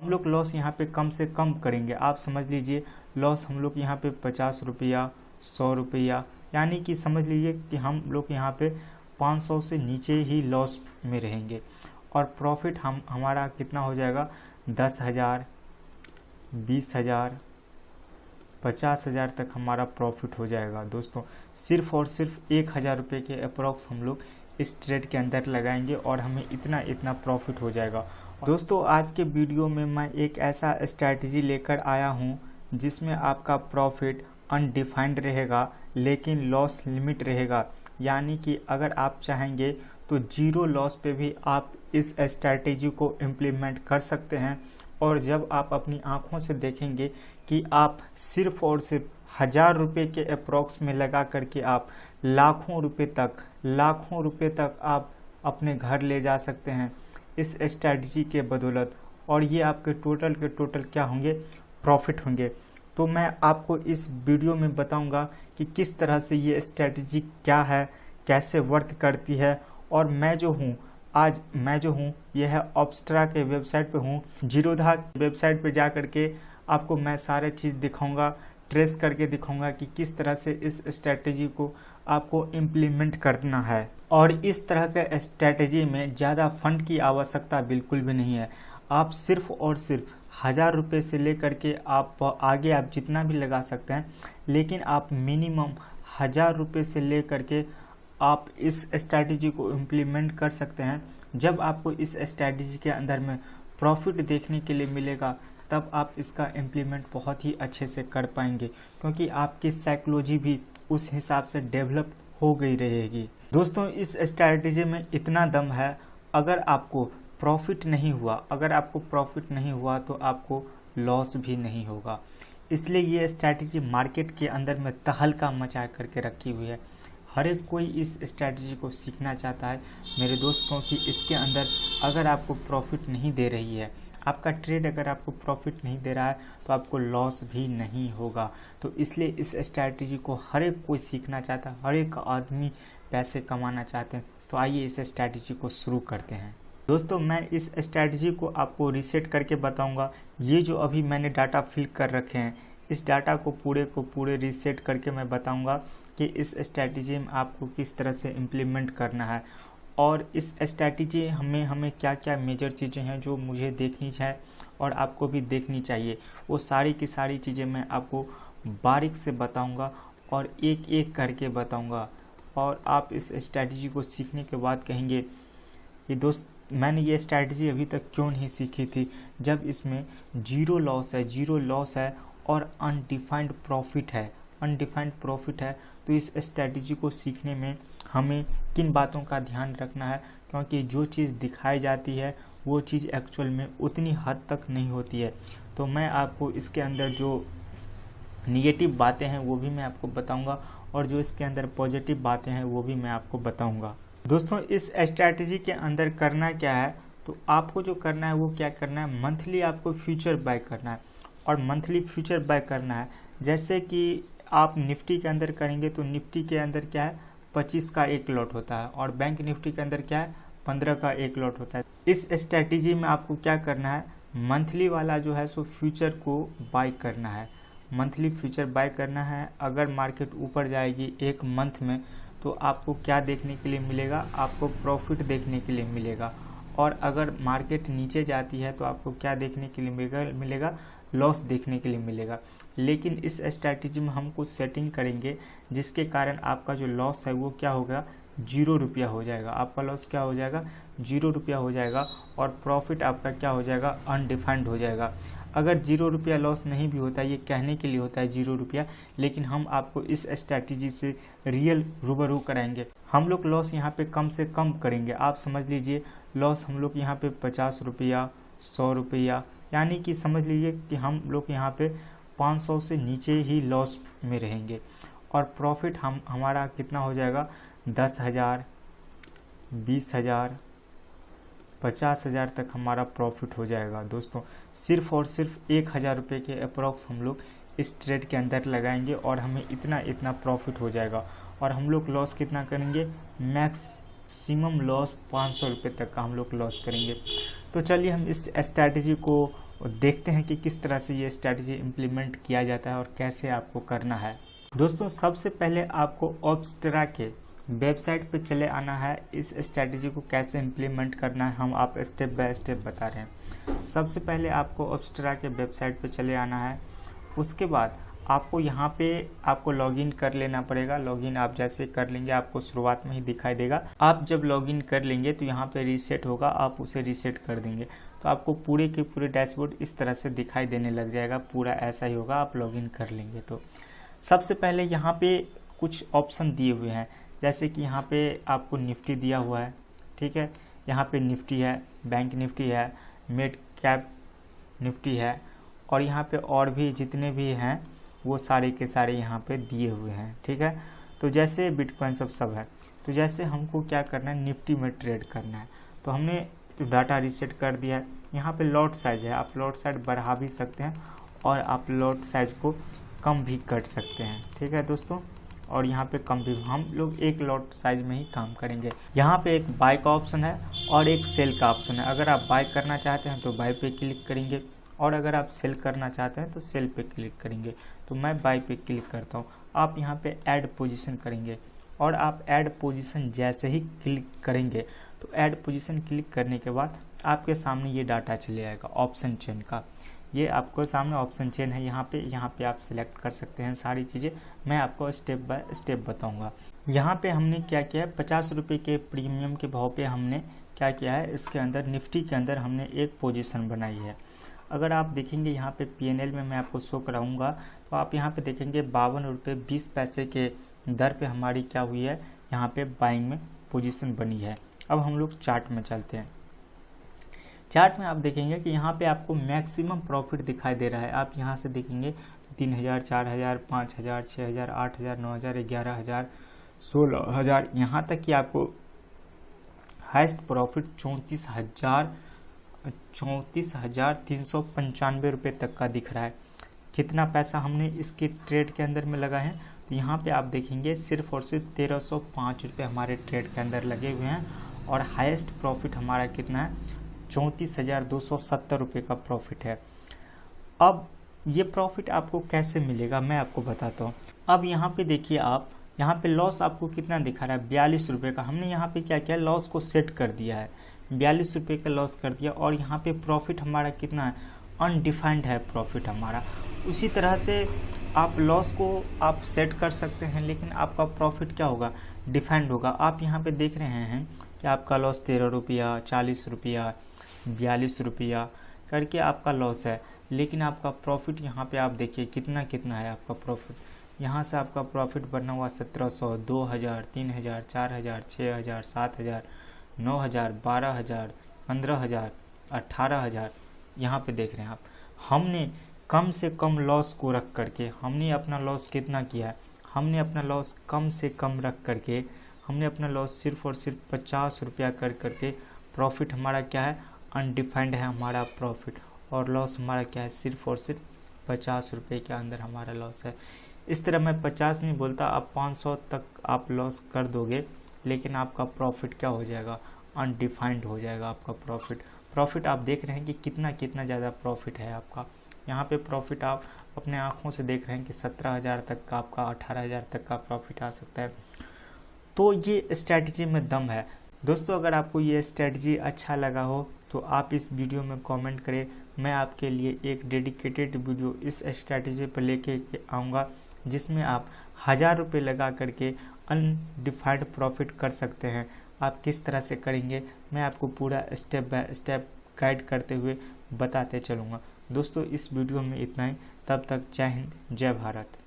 हम लोग लॉस यहाँ पे कम से कम करेंगे। आप समझ लीजिए लॉस हम लोग यहाँ पे 50 रुपया, 100 रुपया, यानी कि समझ लीजिए कि हम लोग यहाँ पे 500 से नीचे ही लॉस में रहेंगे। और प्रॉफिट हमारा कितना हो जाएगा, 10,000, 20,000, 50,000 तक हमारा प्रॉफिट हो जाएगा दोस्तों। सिर्फ और सिर्फ 1,000 रुपये के अप्रॉक्स हम लोग इस ट्रेड के अंदर लगाएंगे और हमें इतना प्रॉफिट हो जाएगा। दोस्तों आज के वीडियो में मैं एक ऐसा स्ट्रैटेजी लेकर आया हूं जिसमें आपका प्रॉफिट अनडिफाइंड रहेगा लेकिन लॉस लिमिट रहेगा। यानी कि अगर आप चाहेंगे तो जीरो लॉस पे भी आप इस स्ट्रैटेजी को इम्प्लीमेंट कर सकते हैं। और जब आप अपनी आंखों से देखेंगे कि आप सिर्फ और सिर्फ 1,000 रुपये के अप्रॉक्स में लगा करके आप लाखों रुपये तक आप अपने घर ले जा सकते हैं इस स्ट्रैटेजी के बदौलत। और ये आपके टोटल के टोटल क्या होंगे, प्रॉफिट होंगे। तो मैं आपको इस वीडियो में बताऊंगा कि किस तरह से ये स्ट्रैटेजी क्या है, कैसे वर्क करती है। और मैं जो हूँ यह है ऑप्स्ट्रा के वेबसाइट पे हूँ, जीरोधा वेबसाइट पे जा करके आपको मैं सारे चीज़ दिखाऊंगा, ट्रेस करके दिखाऊंगा कि किस तरह से इस स्ट्रैटेजी को आपको इम्प्लीमेंट करना है। और इस तरह के स्ट्रैटेजी में ज़्यादा फंड की आवश्यकता बिल्कुल भी नहीं है। आप सिर्फ और सिर्फ 1,000 रुपये से लेकर के आप आगे आप जितना भी लगा सकते हैं, लेकिन आप मिनिमम 1,000 रुपये से लेकर के आप इस स्ट्रैटेजी को इम्प्लीमेंट कर सकते हैं। जब आपको इस स्ट्रैटेजी के अंदर में प्रॉफिट देखने के लिए मिलेगा तब आप इसका इम्प्लीमेंट बहुत ही अच्छे से कर पाएंगे, क्योंकि आपकी साइकोलॉजी भी उस हिसाब से डेवलप हो गई रहेगी। दोस्तों इस स्ट्रैटेजी में इतना दम है, अगर आपको प्रॉफिट नहीं हुआ तो आपको लॉस भी नहीं होगा। इसलिए ये स्ट्रैटेजी मार्केट के अंदर में तहलका मचा करके रखी हुई है। हर एक कोई इस स्ट्रैटेजी को सीखना चाहता है मेरे दोस्त, क्योंकि इसके अंदर अगर आपको प्रॉफिट नहीं दे रही है, आपका ट्रेड अगर आपको प्रॉफिट नहीं दे रहा है तो आपको लॉस भी नहीं होगा। तो इसलिए इस स्ट्रैटेजी को हर एक कोई सीखना चाहता है, हर एक आदमी पैसे कमाना चाहते हैं। तो आइए इस स्ट्रैटेजी को शुरू करते हैं। दोस्तों मैं इस स्ट्रैटेजी को आपको रीसेट करके बताऊंगा। ये जो अभी मैंने डाटा फिल कर रखे हैं, इस डाटा को पूरे रीसेट करके मैं बताऊंगा कि इस स्ट्रैटेजी में आपको किस तरह से इम्प्लीमेंट करना है। और इस स्ट्रैटेजी हमें क्या क्या मेजर चीज़ें हैं जो मुझे देखनी है और आपको भी देखनी चाहिए, वो सारी की सारी चीज़ें मैं आपको बारीक से बताऊंगा और एक एक करके बताऊंगा। और आप इस स्ट्रैटेजी को सीखने के बाद कहेंगे कि दोस्त मैंने ये स्ट्रैटेजी अभी तक क्यों नहीं सीखी थी, जब इसमें जीरो लॉस है और अनडिफाइंड प्रॉफिट है। तो इस स्ट्रैटेजी को सीखने में हमें किन बातों का ध्यान रखना है, क्योंकि जो चीज़ दिखाई जाती है वो चीज़ एक्चुअल में उतनी हद तक नहीं होती है। तो मैं आपको इसके अंदर जो निगेटिव बातें हैं वो भी मैं आपको बताऊंगा और जो इसके अंदर पॉजिटिव बातें हैं वो भी मैं आपको बताऊंगा। दोस्तों इस स्ट्रैटेजी के अंदर करना क्या है, तो आपको जो करना है वो क्या करना है, मंथली आपको फ्यूचर बाय करना है। और मंथली फ्यूचर बाय करना है, जैसे कि आप निफ्टी के अंदर करेंगे तो निफ्टी के अंदर क्या है, 25 का एक लॉट होता है और बैंक निफ्टी के अंदर क्या है, 15 का एक लॉट होता है। इस स्ट्रैटेजी में आपको क्या करना है, मंथली वाला जो है सो फ्यूचर को बाय करना है, मंथली फ्यूचर बाय करना है। अगर मार्केट ऊपर जाएगी एक मंथ में तो आपको क्या देखने के लिए मिलेगा, आपको प्रॉफिट देखने के लिए मिलेगा। और अगर मार्केट नीचे जाती है तो आपको क्या देखने के लिए मिलेगा, लॉस देखने के लिए मिलेगा। लेकिन इस स्ट्रैटेजी में हम कुछ सेटिंग करेंगे जिसके कारण आपका जो लॉस है वो क्या होगा, 0 रुपया हो जाएगा। आपका लॉस क्या हो जाएगा, 0 रुपया हो जाएगा। और प्रॉफिट आपका क्या हो जाएगा, अनडिफाइंड हो जाएगा। अगर 0 रुपया लॉस नहीं भी होता, ये कहने के लिए होता है 0 रुपया, लेकिन हम आपको इस स्ट्रैटेजी से रियल रूबरू कराएंगे। हम लोग लॉस यहाँ पे कम से कम करेंगे। आप समझ लीजिए लॉस हम लोग यहाँ पे 50 रुपया, 100 रुपया, यानी कि समझ लीजिए कि हम लोग यहाँ पे 500 से नीचे ही लॉस में रहेंगे। और प्रॉफिट हमारा कितना हो जाएगा, 10,000, 20,000, 50,000 तक हमारा प्रॉफिट हो जाएगा। दोस्तों सिर्फ और सिर्फ 1,000 रुपये के अप्रॉक्स हम लोग इस ट्रेड के अंदर लगाएंगे और हमें इतना प्रॉफिट हो जाएगा। और हम लोग लॉस कितना करेंगे, मैक्सिमम लॉस 500 रुपये तक का हम लोग लॉस करेंगे। तो चलिए हम इस स्ट्रैटेजी को और देखते हैं कि किस तरह से ये स्ट्रैटेजी इम्प्लीमेंट किया जाता है और कैसे आपको करना है। दोस्तों सबसे पहले आपको ऑब्स्ट्रा के वेबसाइट पे चले आना है। इस स्ट्रैटेजी को कैसे इम्प्लीमेंट करना है हम आप स्टेप बाय स्टेप बता रहे हैं। सबसे पहले आपको ऑब्स्ट्रा के वेबसाइट पे चले आना है। उसके बाद आपको यहाँ पे आपको लॉगिन कर लेना पड़ेगा। लॉगिन आप जैसे कर लेंगे आपको शुरुआत में ही दिखाई देगा। आप जब लॉगिन कर लेंगे तो यहाँ पे रीसेट होगा, आप उसे रीसेट कर देंगे तो आपको पूरे के पूरे डैशबोर्ड इस तरह से दिखाई देने लग जाएगा। पूरा ऐसा ही होगा आप लॉगिन कर लेंगे तो। सबसे पहले यहाँ पे कुछ ऑप्शन दिए हुए हैं, जैसे कि यहाँ पे आपको निफ्टी दिया हुआ है, ठीक है। यहाँ पे निफ्टी है, बैंक निफ्टी है, मिड कैप निफ्टी है और यहाँ पे और भी जितने भी हैं वो सारे के सारे यहाँ पे दिए हुए हैं, ठीक है। तो जैसे बिटकॉइन सब है, तो जैसे हमको क्या करना है, निफ्टी में ट्रेड करना है तो हमने डाटा रीसेट कर दिया है। यहाँ पे लॉट साइज है, आप लॉट साइज बढ़ा भी सकते हैं और आप लॉट साइज को कम भी कर सकते हैं, ठीक है दोस्तों। और यहाँ पे कम भी, हम लोग एक लॉट साइज में ही काम करेंगे। यहाँ पे एक बाय का ऑप्शन है और एक सेल का ऑप्शन है। अगर आप बाय करना चाहते हैं तो बाय पे क्लिक करेंगे और अगर आप सेल करना चाहते हैं तो सेल पे क्लिक करेंगे। तो मैं बाय पे क्लिक करता हूँ। आप यहाँ पे ऐड पोजीशन करेंगे और आप ऐड पोजीशन जैसे ही क्लिक करेंगे तो ऐड पोजीशन क्लिक करने के बाद आपके सामने ये डाटा चले आएगा ऑप्शन चेन का। ये आपको सामने ऑप्शन चेन है, यहाँ पे आप सिलेक्ट कर सकते हैं सारी चीज़ें। मैं आपको स्टेप बाय स्टेप बताऊँगा। यहाँ पे हमने क्या किया है, 50 रुपये के प्रीमियम के भाव पे हमने क्या किया है, इसके अंदर निफ्टी के अंदर हमने एक पोजीशन बनाई है। अगर आप देखेंगे यहाँ पे PNL में मैं आपको शो कराऊंगा तो आप यहाँ पे देखेंगे 52 रुपये 20 पैसे के दर पे हमारी क्या हुई है, यहाँ पे बाइंग में पोजीशन बनी है। अब हम लोग चार्ट में चलते हैं। चार्ट में आप देखेंगे कि यहाँ पे आपको मैक्सिमम प्रॉफिट दिखाई दे रहा है। आप यहाँ से देखेंगे 3000, 4000, 5000, 6000, 8000, 9000, 11000, 16000, यहाँ तक कि आपको हाईएस्ट प्रॉफिट 34,395 रुपये तक का दिख रहा है। कितना पैसा हमने इसके ट्रेड के अंदर में लगा है, तो यहाँ पे आप देखेंगे सिर्फ और सिर्फ 1305 रुपये हमारे ट्रेड के अंदर लगे हुए हैं और हाईएस्ट प्रॉफिट हमारा कितना है, 34,270 रुपये का प्रॉफिट है। अब ये प्रॉफिट आपको कैसे मिलेगा मैं आपको बताता हूँ। अब यहाँ पे देखिए, आप यहाँ पे लॉस आपको कितना दिखा रहा है, 42 रुपये का। हमने यहाँ पे क्या किया, लॉस को सेट कर दिया है, 42 रुपये का लॉस कर दिया और यहाँ पे प्रॉफिट हमारा कितना है, अनडिफाइंड है प्रॉफिट हमारा। उसी तरह से आप लॉस को आप सेट कर सकते हैं लेकिन आपका प्रॉफिट क्या होगा, डिफाइंड होगा। आप यहाँ पे देख रहे हैं कि आपका लॉस 13 रुपया, 40 रुपया, 42 रुपया करके आपका लॉस है, लेकिन आपका प्रॉफिट यहाँ पे आप देखिए कितना कितना है आपका प्रॉफिट। यहाँ से आपका प्रॉफिट बना हुआ 1700, 2000, 3000, 4000, 6000, 7000, 9000, 12000, 15000, 18000। यहाँ पे देख रहे हैं आप, हमने कम से कम लॉस को रख करके हमने अपना लॉस कितना किया है, हमने अपना लॉस कम से कम रख करके हमने अपना लॉस सिर्फ और सिर्फ 50 रुपया कर करके प्रॉफिट हमारा क्या है, अनडिफाइंड है हमारा प्रॉफिट। और लॉस हमारा क्या है, सिर्फ और सिर्फ 50 रुपये के अंदर हमारा लॉस है। इस तरह मैं 50 नहीं बोलता, आप 500 तक आप लॉस कर दोगे लेकिन आपका प्रॉफिट क्या हो जाएगा, अनडिफाइंड हो जाएगा आपका प्रॉफिट। आप देख रहे हैं कि कितना कितना ज़्यादा प्रॉफिट है आपका। यहाँ पे प्रॉफिट आप अपने आँखों से देख रहे हैं कि 17,000 तक का, आपका 18,000 तक का प्रॉफिट आ सकता है। तो ये स्ट्रैटेजी में दम है दोस्तों। अगर आपको ये स्ट्रैटेजी अच्छा लगा हो तो आप इस वीडियो में कमेंट करें। मैं आपके लिए एक डेडिकेटेड वीडियो इस स्ट्रैटेजी पर लेके आऊँगा जिसमें आप 1000 रुपये लगा करके अनडिफाइंड प्रॉफिट कर सकते हैं। आप किस तरह से करेंगे मैं आपको पूरा स्टेप बाय स्टेप गाइड करते हुए बताते चलूँगा। दोस्तों इस वीडियो में इतना ही, तब तक जय हिंद, जय भारत।